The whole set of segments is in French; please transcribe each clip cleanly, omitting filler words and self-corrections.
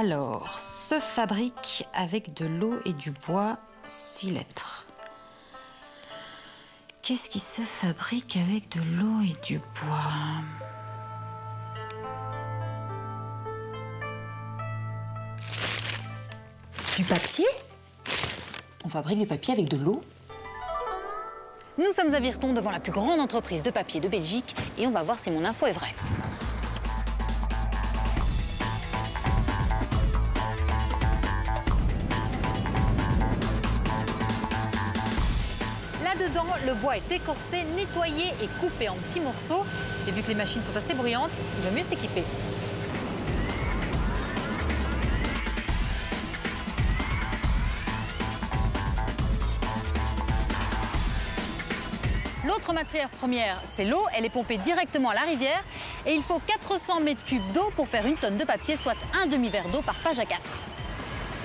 Alors, se fabrique avec de l'eau et du bois 6 lettres. Qu'est-ce qui se fabrique avec de l'eau et du bois? Du papier? On fabrique du papier avec de l'eau? Nous sommes à Virton devant la plus grande entreprise de papier de Belgique et on va voir si mon info est vraie. Là-dedans, le bois est écorcé, nettoyé et coupé en petits morceaux. Et vu que les machines sont assez bruyantes, il vaut mieux s'équiper. L'autre matière première, c'est l'eau. Elle est pompée directement à la rivière. Et il faut 400 mètres cubes d'eau pour faire une tonne de papier, soit un demi-verre d'eau par page A4.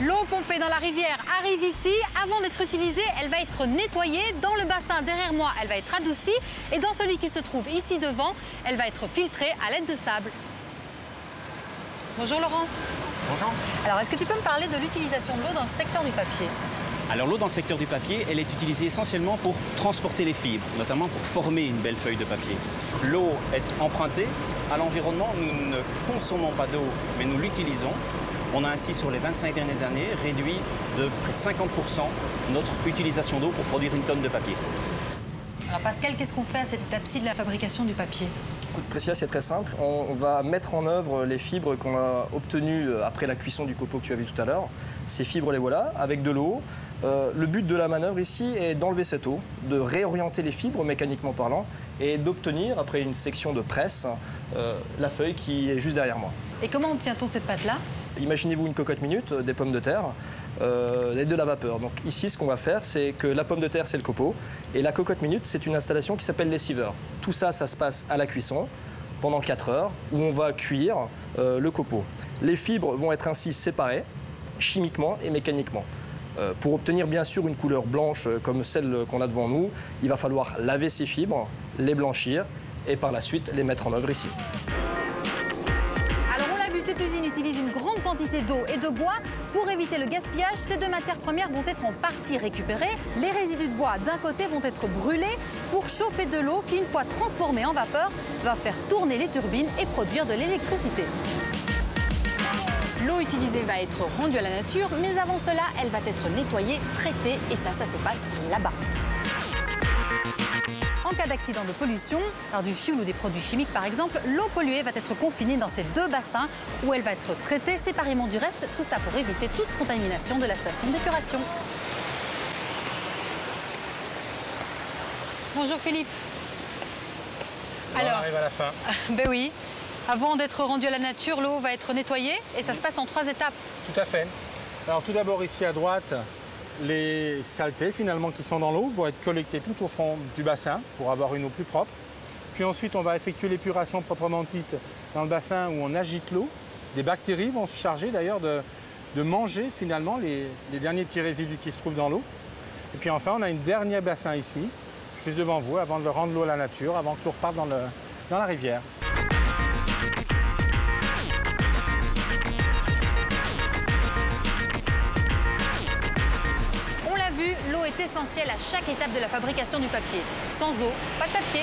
L'eau pompée dans la rivière arrive ici. Avant d'être utilisée, elle va être nettoyée. Dans le bassin derrière moi, elle va être adoucie. Et dans celui qui se trouve ici devant, elle va être filtrée à l'aide de sable. Bonjour Laurent. Bonjour. Alors, est-ce que tu peux me parler de l'utilisation de l'eau dans le secteur du papier? Alors l'eau dans le secteur du papier, elle est utilisée essentiellement pour transporter les fibres, notamment pour former une belle feuille de papier. L'eau est empruntée à l'environnement, nous ne consommons pas d'eau, mais nous l'utilisons. On a ainsi, sur les 25 dernières années, réduit de près de 50% notre utilisation d'eau pour produire une tonne de papier. Alors Pascal, qu'est-ce qu'on fait à cette étape-ci de la fabrication du papier? Écoute, Précia, c'est très simple. On va mettre en œuvre les fibres qu'on a obtenues après la cuisson du copeau que tu as vu tout à l'heure. Ces fibres, les voilà, avec de l'eau. Le but de la manœuvre ici est d'enlever cette eau, de réorienter les fibres mécaniquement parlant et d'obtenir, après une section de presse, la feuille qui est juste derrière moi. Et comment obtient-on cette pâte-là? Imaginez-vous une cocotte minute, des pommes de terre et de la vapeur. Donc ici, ce qu'on va faire, c'est que la pomme de terre, c'est le copeau. Et la cocotte minute, c'est une installation qui s'appelle lessiveur. Tout ça, ça se passe à la cuisson pendant 4 heures où on va cuire le copeau. Les fibres vont être ainsi séparées chimiquement et mécaniquement. Pour obtenir bien sûr une couleur blanche comme celle qu'on a devant nous, il va falloir laver ces fibres, les blanchir et par la suite les mettre en œuvre ici. Alors on l'a vu, cette usine utilise une grande quantité d'eau et de bois. Pour éviter le gaspillage, ces deux matières premières vont être en partie récupérées. Les résidus de bois d'un côté vont être brûlés pour chauffer de l'eau qui, une fois transformée en vapeur, va faire tourner les turbines et produire de l'électricité. L'eau utilisée va être rendue à la nature, mais avant cela, elle va être nettoyée, traitée, et ça se passe là-bas. En cas d'accident de pollution, par du fioul ou des produits chimiques par exemple, l'eau polluée va être confinée dans ces deux bassins où elle va être traitée séparément du reste, tout ça pour éviter toute contamination de la station d'épuration. Bonjour Philippe. Alors, on arrive à la fin. Ben oui. Avant d'être rendue à la nature, l'eau va être nettoyée et ça se passe en 3 étapes. Tout à fait. Alors tout d'abord ici à droite, les saletés finalement qui sont dans l'eau vont être collectées tout au fond du bassin pour avoir une eau plus propre. Puis ensuite on va effectuer l'épuration proprement dite dans le bassin où on agite l'eau. Des bactéries vont se charger d'ailleurs de manger finalement les derniers petits résidus qui se trouvent dans l'eau. Et puis enfin on a un dernier bassin ici, juste devant vous, avant de rendre l'eau à la nature, avant que l'eau reparte dans la rivière. L'eau est essentielle à chaque étape de la fabrication du papier. Sans eau, pas de papier.